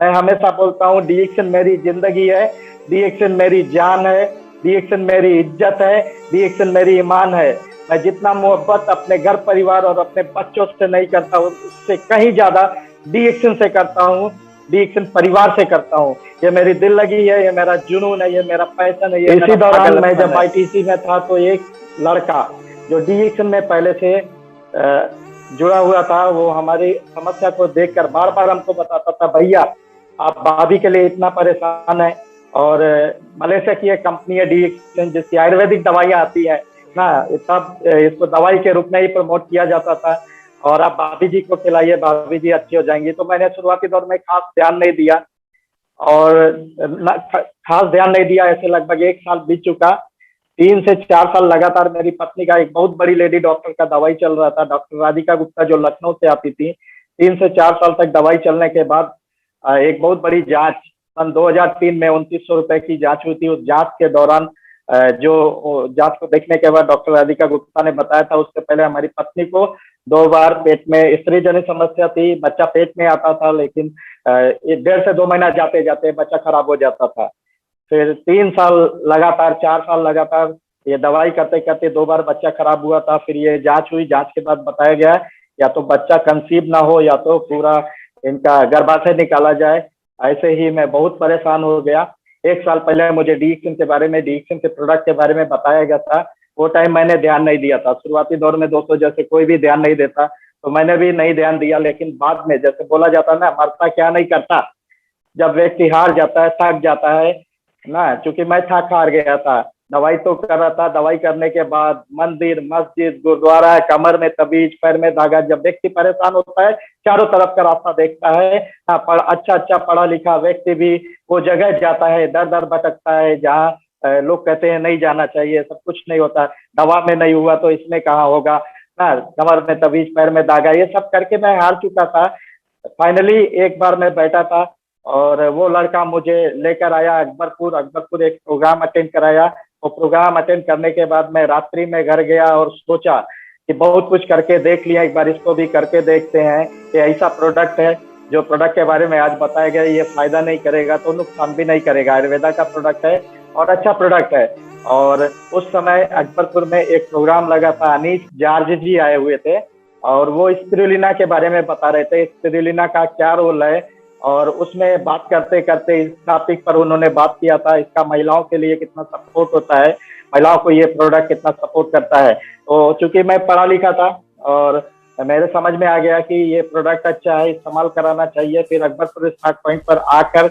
मैं हमेशा बोलता हूँ डी एडिक्शन मेरी जिंदगी है, डी एडिक्शन मेरी जान है, डी एडिक्शन मेरी इज्जत है, डी एडिक्शन मेरी ईमान है। मैं जितना मोहब्बत अपने घर परिवार और अपने बच्चों से नहीं करता हूँ, उससे कहीं ज्यादा डी एडिक्शन से करता हूँ, डी एडिक्शन परिवार से करता हूँ। ये मेरी दिल लगी है, ये मेरा जुनून है, ये मेरा पैशन है। इसी दौरान मैं जब आईटीसी में था तो एक लड़का जो डी एडिक्शन में पहले से जुड़ा हुआ था, वो हमारी समस्या को देखकर बार बार हमको बताता था, भैया आप भाभी के लिए इतना परेशान है, और मलेशिया की एक कंपनी है डी एडिक्शन जिसकी आयुर्वेदिक दवाइयाँ आती है ना, तब इसको दवाई के रूप में ही प्रमोट किया जाता था, और आप भाभी जी को खिलाइए, भाभी जी अच्छी हो जाएंगी। तो मैंने शुरुआती दौर में खास ध्यान नहीं दिया, और खास ध्यान नहीं दिया। ऐसे लगभग 1 साल बीत चुका। 3 से 4 साल लगातार मेरी पत्नी का एक बहुत बड़ी लेडी डॉक्टर का दवाई चल रहा था, डॉक्टर राधिका गुप्ता, जो लखनऊ से आती थी। 3 से 4 साल तक दवाई चलने के बाद एक बहुत बड़ी जांच सन 2003 में 2900 रुपए की जांच हुई थी। उस जांच के दौरान जो जांच को देखने के बाद डॉक्टर राधिका गुप्ता ने बताया था, उससे पहले हमारी पत्नी को 2 बार पेट में स्त्री जनित समस्या थी, बच्चा पेट में आता था, लेकिन 1.5 से 2 महीना जाते जाते बच्चा खराब हो जाता था। फिर 3 साल लगातार, 4 साल लगातार ये दवाई करते करते 2 बार बच्चा खराब हुआ था। फिर ये जांच हुई, जांच के बाद बताया गया या तो बच्चा कंसीव ना हो या तो पूरा इनका गर्भाशय निकाला जाए। ऐसे ही मैं बहुत परेशान हो गया। 1 साल पहले मुझे डी एडिक्शन के बारे में, डी एडिक्शन के प्रोडक्ट के बारे में बताया गया था। वो टाइम मैंने ध्यान नहीं दिया था। शुरुआती दौर में दोस्तों जैसे कोई भी ध्यान नहीं देता, तो मैंने भी नहीं ध्यान दिया। लेकिन बाद में जैसे बोला जाता है ना, मरता क्या नहीं करता, जब व्यक्ति हार जाता है, थक जाता है ना, चूंकि मैं थक हार गया था। दवाई तो कर रहा था, दवाई करने के बाद मंदिर, मस्जिद, गुरुद्वारा, कमर में तबीज, पैर में धागा। जब व्यक्ति परेशान होता है, चारों तरफ का रास्ता देखता है। अच्छा अच्छा पढ़ा लिखा व्यक्ति भी वो जगह जाता है, दर दर भटकता है, जहाँ लोग कहते हैं नहीं जाना चाहिए, सब कुछ नहीं होता। दवा में नहीं हुआ तो इसमें कहाँ होगा ना, कमर में तबीज, पैर में धागा, ये सब करके मैं हार चुका था। फाइनली एक बार मैं बैठा था और वो लड़का मुझे लेकर आया अकबरपुर एक प्रोग्राम अटेंड कराया। वो प्रोग्राम अटेंड करने के बाद मैं रात्रि में घर गया और सोचा कि बहुत कुछ करके देख लिया, एक बार इसको भी करके देखते हैं कि ऐसा प्रोडक्ट है, जो प्रोडक्ट के बारे में आज बताया गया, ये फायदा नहीं करेगा तो नुकसान भी नहीं करेगा। आयुर्वेदा का प्रोडक्ट है और अच्छा प्रोडक्ट है। और उस समय अकबरपुर में एक प्रोग्राम लगा था, अनीस जॉर्ज जी आए हुए थे और वो स्पिरुलिना के बारे में बता रहे थे, स्पिरुलिना का क्या रोल है। और उसमें बात करते करते इस टॉपिक पर उन्होंने बात किया था, इसका महिलाओं के लिए कितना सपोर्ट होता है, महिलाओं को ये प्रोडक्ट कितना सपोर्ट करता है। तो चूंकि मैं पढ़ा लिखा था और मेरे समझ में आ गया कि ये प्रोडक्ट अच्छा है, इस्तेमाल कराना चाहिए। फिर अकबरपुर स्टार्ट पॉइंट पर आकर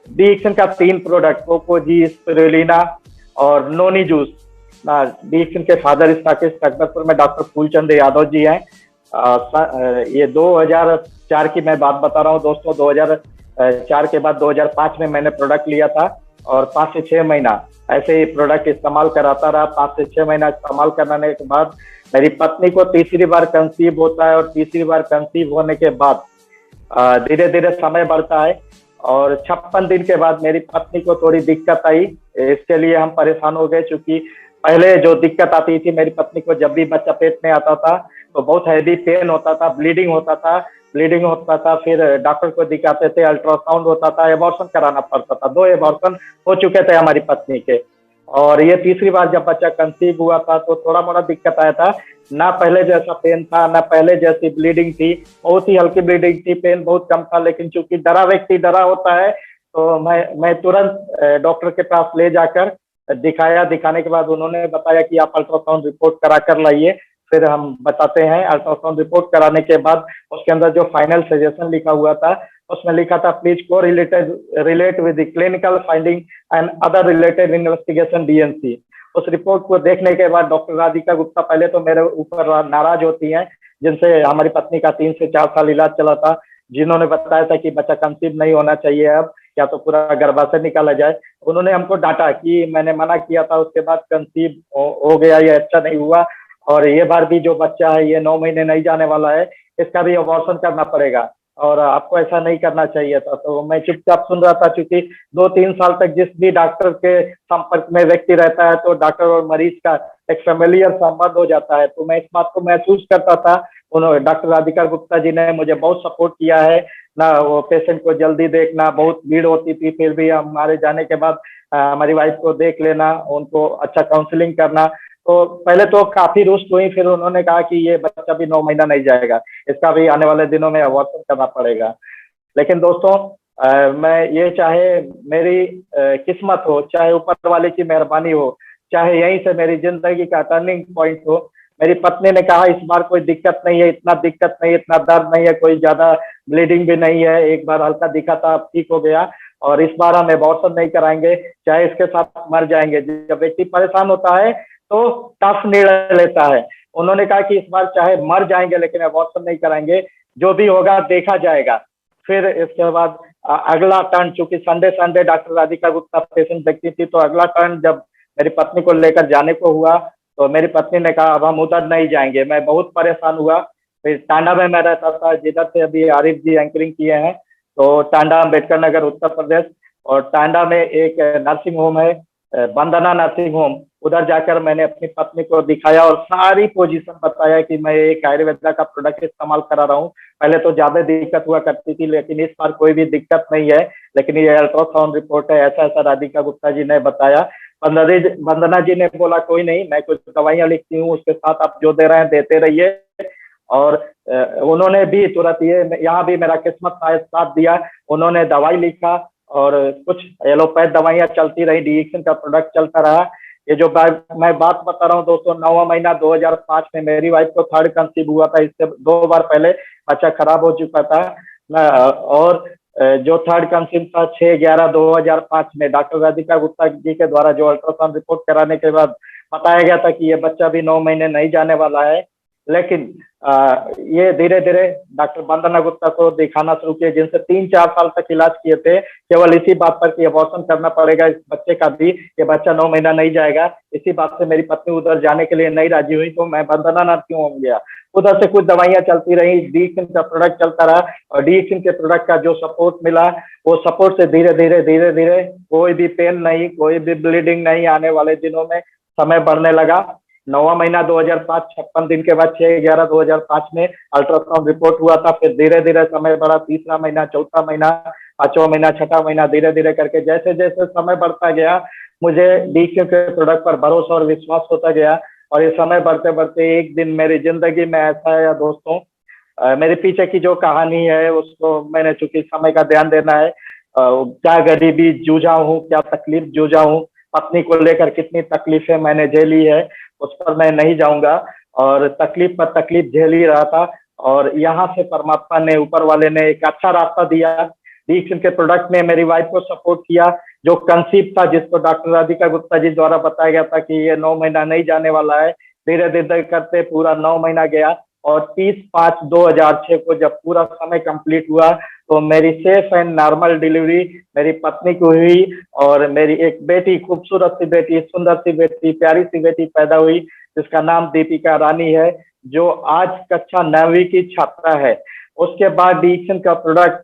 डी एडिक्शन का 3 प्रोडक्ट, कोको जी, स्पिरुलिना और नोनी जूस, डी एडिक्शन के फादर स्टॉकिस्ट अकबरपुर में डॉक्टर फूलचंद यादव जी हैं। ये 2004 की मैं बात बता रहा हूँ दोस्तों। 2004 के बाद 2005 में मैंने प्रोडक्ट लिया था और 5 से 6 महीना ऐसे ही प्रोडक्ट इस्तेमाल कराता रहा। 5 से 6 महीना इस्तेमाल करने के बाद मेरी पत्नी को तीसरी बार कंसीव होता है, और तीसरी बार कंसीव होने के बाद धीरे धीरे समय बढ़ता है और 56 दिन के बाद मेरी पत्नी को थोड़ी दिक्कत आई। इसके लिए हम परेशान हो गए, क्योंकि पहले जो दिक्कत आती थी मेरी पत्नी को, जब भी बच्चा पेट में आता था तो बहुत हैवी पेन होता था, ब्लीडिंग होता था। फिर डॉक्टर को दिखाते थे, अल्ट्रासाउंड होता था, एबॉर्शन कराना पड़ता था। 2 एबॉर्शन हो चुके थे हमारी पत्नी के, और ये तीसरी बार जब बच्चा कंसीव हुआ था तो थोड़ा मोड़ा दिक्कत आया था। ना पहले जैसा पेन था, ना पहले जैसी ब्लीडिंग थी, बहुत ही हल्की ब्लीडिंग थी, पेन बहुत कम था। लेकिन चूंकि डरा व्यक्ति डरा होता है, तो मैं तुरंत डॉक्टर के पास ले जाकर दिखाया। दिखाने के बाद उन्होंने बताया कि आप अल्ट्रासाउंड रिपोर्ट करा कर लाइए, फिर हम बताते हैं। अल्ट्रासाउंड रिपोर्ट कराने के बाद उसके अंदर जो फाइनल सजेशन लिखा हुआ था, उसमें लिखा था प्लीज को relate with the clinical finding and other related investigation DNC. उस रिपोर्ट को देखने के बाद डॉक्टर राधिका गुप्ता पहले तो मेरे ऊपर नाराज होती हैं, जिनसे हमारी पत्नी का 3 से 4 साल इलाज चला था, जिन्होंने बताया था कि बच्चा कंसीव नहीं होना चाहिए अब, या तो पूरा गर्भाशय निकाला जाए। उन्होंने हमको डांटा कि मैंने मना किया था, उसके बाद कंसीव हो गया, ये अच्छा नहीं हुआ, और ये बार भी जो बच्चा है ये 9 महीने नहीं जाने वाला है, इसका भी अबॉर्शन करना पड़ेगा और आपको ऐसा नहीं करना चाहिए था। तो मैं चुपचाप सुन रहा था, क्योंकि 2-3 साल तक जिस भी डॉक्टर के संपर्क में व्यक्ति रहता है तो डॉक्टर और मरीज का एक फेमिलियर संबंध हो जाता है। तो मैं इस बात को महसूस करता था, उन्होंने डॉक्टर राधिका गुप्ता जी ने मुझे बहुत सपोर्ट किया है ना। वो पेशेंट को जल्दी देखना, बहुत भीड़ होती थी फिर भी हमारे जाने के बाद हमारी वाइफ को देख लेना, उनको अच्छा काउंसलिंग करना। तो पहले तो काफी रुष्ट हुई, फिर उन्होंने कहा कि ये बच्चा भी 9 महीना नहीं जाएगा, इसका भी आने वाले दिनों में अबॉर्शन करना पड़ेगा। लेकिन दोस्तों मैं ये चाहे मेरी किस्मत हो, चाहे ऊपर वाले की मेहरबानी हो, चाहे यहीं से मेरी जिंदगी का टर्निंग पॉइंट हो, मेरी पत्नी ने कहा इस बार कोई दिक्कत नहीं है, इतना दिक्कत नहीं, इतना दर्द नहीं है, कोई ज्यादा ब्लीडिंग भी नहीं है, एक बार हल्का दिखा था अब ठीक हो गया, और इस बार हम एबॉर्शन नहीं कराएंगे, चाहे इसके साथ मर जाएंगे। जब व्यक्ति परेशान होता है तो टफ निर्णय लेता है। उन्होंने कहा कि इस बार चाहे मर जाएंगे लेकिन एबॉर्शन नहीं कराएंगे, जो भी होगा देखा जाएगा। फिर इसके बाद अगला टर्न, चूंकि Sunday Sunday doctor Radhika Gupta patient देखती थी, तो अगला टर्न जब मेरी पत्नी को लेकर जाने को हुआ तो मेरी पत्नी ने कहा अब हम उधर नहीं जाएंगे। मैं बहुत परेशान हुआ। फिर टांडा में मैं रहता था, जिधर से अभी आरिफ जी एंकरिंग किए हैं, तो टांडा अम्बेडकर नगर उत्तर प्रदेश, और टांडा में एक नर्सिंग होम है, वंदना नर्सिंग होम, उधर जाकर मैंने अपनी पत्नी को दिखाया और सारी पोजीशन बताया कि मैं एक आयुर्वेदा का प्रोडक्ट इस्तेमाल करा रहा हूँ। पहले तो ज्यादा दिक्कत हुआ करती थी, लेकिन इस बार कोई भी दिक्कत नहीं है। लेकिन ये अल्ट्रासाउंड रिपोर्ट है, ऐसा ऐसा राधिका गुप्ता जी ने बताया। वंदना जी ने बोला कोई नहीं, मैं कुछ दवाइयां लिखती हूँ, उसके साथ आप जो दे रहे हैं देते रहिए। और उन्होंने भी तुरंत, ये यहाँ भी मेरा किस्मत शायद साथ दिया, उन्होंने दवाई लिखा और कुछ एलोपैथ दवाइयां चलती रही, डीएक्शन का प्रोडक्ट चलता रहा। ये जो मैं बात बता रहा हूँ दोस्तों, 9वां महीना 2005 में मेरी वाइफ को थर्ड कंसीव हुआ था। इससे 2 बार पहले बच्चा खराब हो चुका था। और जो थर्ड कंसीव था 6/11/2005 में डॉक्टर राधिका गुप्ता जी के द्वारा जो अल्ट्रासाउंड रिपोर्ट कराने के बाद बताया गया था कि ये बच्चा भी 9 महीने नहीं जाने वाला है। लेकिन ये धीरे धीरे डॉक्टर वंदना गुप्ता को दिखाना शुरू किए, जिनसे 3-4 साल तक इलाज किए थे, केवल इसी बात पर कि अबॉर्शन करना पड़ेगा इस बच्चे का भी, ये बच्चा 9 महीना नहीं जाएगा। इसी बात से मेरी पत्नी उधर जाने के लिए नहीं राजी हुई, तो मैं वंदना नर्सिंग होम गया। उधर से कुछ दवाइयां चलती रही, डीएक्शन का प्रोडक्ट चलता रहा, और डीएक्शन के प्रोडक्ट का जो सपोर्ट मिला, वो सपोर्ट से धीरे धीरे धीरे धीरे कोई भी पेन नहीं, कोई भी ब्लीडिंग नहीं, आने वाले दिनों में समय बढ़ने लगा। 9वां महीना 2005, 56 दिन के बाद 6/11/2005 में अल्ट्रासाउंड रिपोर्ट हुआ था। फिर धीरे धीरे समय बढ़ा, तीसरा महीना, चौथा महीना, 5वां महीना, छठा महीना, धीरे धीरे करके जैसे जैसे समय बढ़ता गया, मुझे डीक्यू के प्रोडक्ट पर भरोसा और विश्वास होता गया। और ये समय बढ़ते बढ़ते एक दिन मेरी जिंदगी में ऐसा आया दोस्तों, मेरे पीछे की जो कहानी है उसको मैंने, चूंकि समय का ध्यान देना है, क्या गरीबी जूझा हूँ, क्या तकलीफ जूझा हूँ, पत्नी को लेकर कितनी तकलीफें मैंने झेली है, उस पर मैं नहीं जाऊंगा। और तकलीफ पर तकलीफ झेल ही रहा था, और यहाँ से परमात्मा ने, ऊपर वाले ने एक अच्छा रास्ता दिया। डीक्शन के प्रोडक्ट ने मेरी वाइफ को सपोर्ट किया, जो कंसीव था, जिसको डॉक्टर राधिका गुप्ता जी द्वारा बताया गया था कि ये 9 महीना नहीं जाने वाला है। धीरे धीरे करते पूरा 9 महीना गया, और 30/5/2006 को जब पूरा समय कंप्लीट हुआ, तो मेरी सेफ एंड नॉर्मल डिलीवरी मेरी पत्नी को हुई, और मेरी एक बेटी, खूबसूरत सी बेटी, सुंदर सी बेटी, प्यारी सी बेटी पैदा हुई, जिसका नाम दीपिका रानी है, जो आज कक्षा 9वीं की छात्रा है। उसके बाद डीक्शन का प्रोडक्ट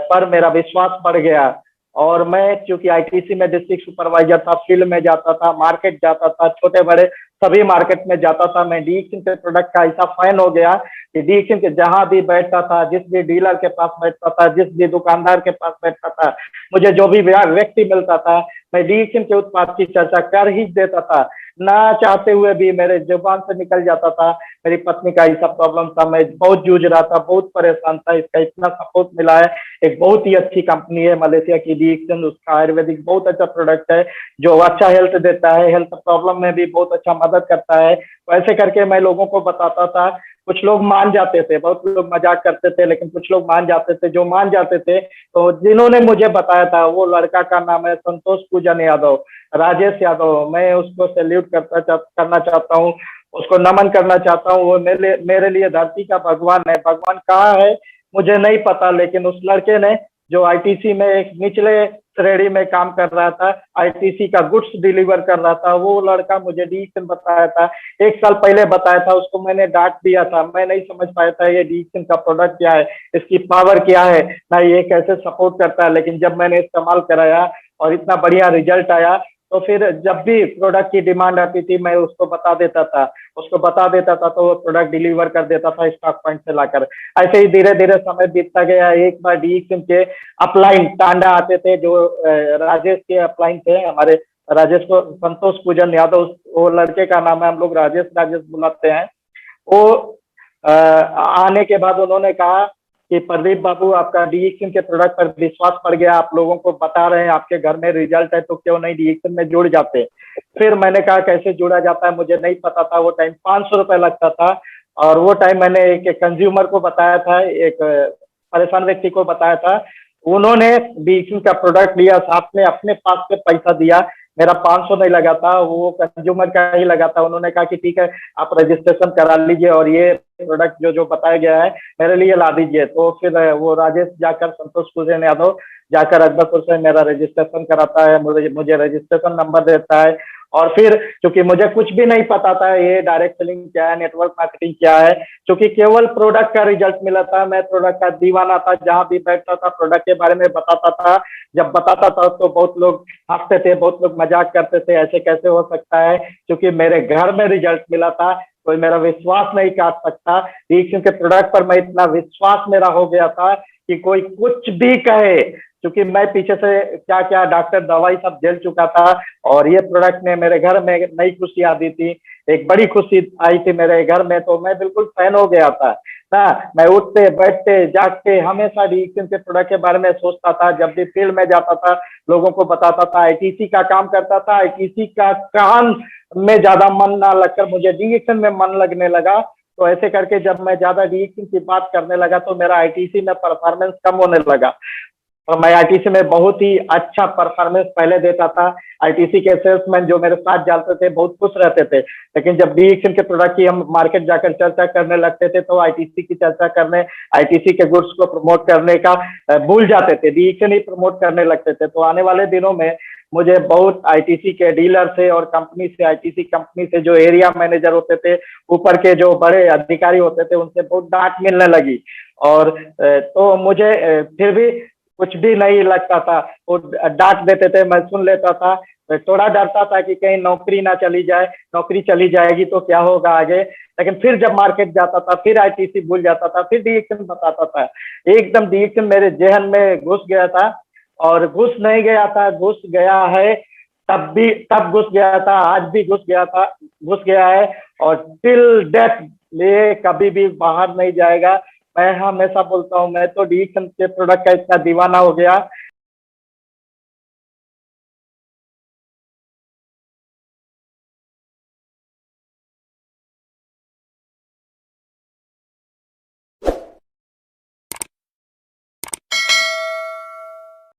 पर मेरा विश्वास बढ़ गया, और मैं चूंकि आईटीसी में डिस्ट्रिक्ट सुपरवाइजर था, फील्ड में जाता था, मार्केट जाता था, छोटे बड़े सभी मार्केट में जाता था। मैं डीक्शन के प्रोडक्ट का ऐसा फैन हो गया कि डीक्शन के जहां भी बैठता था, जिस भी डीलर के पास बैठता था, जिस भी दुकानदार के पास बैठता था, मुझे जो भी व्यक्ति मिलता था, मैं डीक्शन के उत्पाद की चर्चा कर ही देता था, ना चाहते हुए भी मेरे जुबान से निकल जाता था। मेरी पत्नी का ऐसा प्रॉब्लम था, मैं बहुत जूझ रहा था, बहुत परेशान था, इसका इतना सपोर्ट मिला है। एक बहुत ही अच्छी कंपनी है मलेशिया की डीक्शन, उसका आयुर्वेदिक बहुत अच्छा प्रोडक्ट है, जो अच्छा हेल्थ देता है, हेल्थ प्रॉब्लम में भी बहुत अच्छा मदद करता है। वैसे करके मैं लोगों को बताता था, कुछ लोग मान जाते थे, बहुत लोग मजाक करते थे, लेकिन कुछ लोग मान जाते थे। जो मान जाते थे, तो जिन्होंने मुझे बताया था, वो लड़का का नाम है संतोष पूजन यादव, राजेश यादव। मैं उसको सैल्यूट करना चाहता हूँ, उसको नमन करना चाहता हूँ। वो मेरे लिए धरती का भगवान है। भगवान कहाँ है मुझे नहीं पता, लेकिन उस लड़के ने, जो आईटीसी में एक निचले श्रेणी में काम कर रहा था, आईटीसी का गुड्स डिलीवर कर रहा था, वो लड़का मुझे डीक्शन बताया था। 1 साल पहले बताया था, उसको मैंने डांट दिया था, मैं नहीं समझ पाया था ये डीक्शन का प्रोडक्ट क्या है, इसकी पावर क्या है, ना ये कैसे सपोर्ट करता है। लेकिन जब मैंने इस्तेमाल कराया और इतना बढ़िया रिजल्ट आया, तो फिर जब भी प्रोडक्ट की डिमांड आती थी मैं उसको बता देता था, तो वो प्रोडक्ट डिलीवर कर देता था स्टॉक पॉइंट से लाकर। ऐसे ही धीरे धीरे समय बीतता गया। एक बार डीएक्सएम के अपलाइन टांडा आते थे, जो राजेश के अपलाइन थे हमारे, राजेश को संतोष पूजन यादव, वो लड़के का नाम है, हम लोग राजेश राजेश बुलाते हैं। वो आने के बाद उन्होंने कहा कि प्रदीप बाबू, आपका डीएक्सएम के प्रोडक्ट पर विश्वास पड़ गया, आप लोगों को बता रहे हैं, आपके घर में रिजल्ट है, तो क्यों नहीं डीएक्सएम में जुड़ जाते। फिर मैंने कहा कैसे जुड़ा जाता है, मुझे नहीं पता था। वो टाइम 500 रुपए लगता था, और वो टाइम मैंने एक कंज्यूमर को बताया था, एक परेशान व्यक्ति को बताया था। उन्होंने डीएक्सएम का प्रोडक्ट लिया, साथ में अपने पास से पैसा दिया। मेरा 500 नहीं लगा था, वो कंज्यूमर का ही लगा था। उन्होंने कहा कि ठीक है, आप रजिस्ट्रेशन करा लीजिए और ये प्रोडक्ट जो जो बताया गया है मेरे लिए ला दीजिए। तो फिर वो राजेश जाकर, संतोष पूजन यादव जाकर अकबरपुर से मेरा रजिस्ट्रेशन कराता है, मुझे रजिस्ट्रेशन नंबर देता है। और फिर चूंकि मुझे कुछ भी नहीं पता था ये डायरेक्ट सेलिंग क्या है, नेटवर्क मार्केटिंग क्या है, क्योंकि केवल प्रोडक्ट का रिजल्ट मिला था। मैं प्रोडक्ट का दीवाना था, जहां भी बैठता था प्रोडक्ट के बारे में बताता था। जब बताता था तो बहुत लोग हंसते थे, बहुत लोग मजाक करते थे, ऐसे कैसे हो सकता है, क्योंकि मेरे घर में रिजल्ट मिला था, कोई मेरा विश्वास नहीं काट सकता। डीएक्सएम के प्रोडक्ट पर मैं इतना विश्वास मेरा हो गया था कि कोई कुछ भी कहे, क्योंकि मैं पीछे से क्या क्या डॉक्टर दवाई सब झेल चुका था, और ये प्रोडक्ट ने मेरे घर में नई खुशी आ दी थी, एक बड़ी खुशी आई थी मेरे घर में। तो मैं बिल्कुल फैन हो गया था ना। मैं उठते बैठते जागते हमेशा डीएक्सएम के प्रोडक्ट के बारे में सोचता था। जब भी फील्ड में जाता था लोगों को बताता था, आईटीसी का काम करता था, आईटीसी का काम में ज्यादा मन ना लगकर मुझे डीएक्सएम में मन लगने लगा। तो ऐसे करके जब मैं ज्यादा डीएक्सएम की बात करने लगा तो मेरा आईटीसी में परफॉर्मेंस कम होने लगा, और मैं आईटीसी में बहुत ही अच्छा परफॉर्मेंस पहले देता था। आईटीसी के सेल्समैन जो मेरे साथ जाते थे बहुत खुश रहते थे, लेकिन जब डीएक्सएम के प्रोडक्ट की हम मार्केट जाकर चर्चा करने लगते थे तो आईटीसी की चर्चा करने, आईटीसी के गुड्स को प्रमोट करने का भूल जाते थे, डीएक्सएम ही प्रमोट करने लगते थे। तो आने वाले दिनों में मुझे बहुत आईटीसी के डीलर से और कंपनी से, आईटीसी कंपनी से जो एरिया मैनेजर होते थे, ऊपर के जो बड़े अधिकारी होते थे, उनसे बहुत डांट मिलने लगी। और तो मुझे फिर भी कुछ भी नहीं लगता था। वो डांट देते थे, मैं सुन लेता था। मैं थोड़ा डरता था कि कहीं नौकरी ना चली जाए, नौकरी चली जाएगी तो क्या होगा आगे। लेकिन फिर जब मार्केट जाता था फिर आईटीसी भूल जाता था, फिर डीएक्सएम बताता था। एकदम डीएक्सएम मेरे जहन में घुस गया था, और घुस नहीं गया था, घुस गया है। तब घुस गया था, आज भी घुस गया था, घुस गया है, और टिल डेथ ये कभी भी बाहर नहीं जाएगा। मैं हमेशा बोलता हूँ, मैं तो डीएक्सएम के प्रोडक्ट का इतना दीवाना हो गया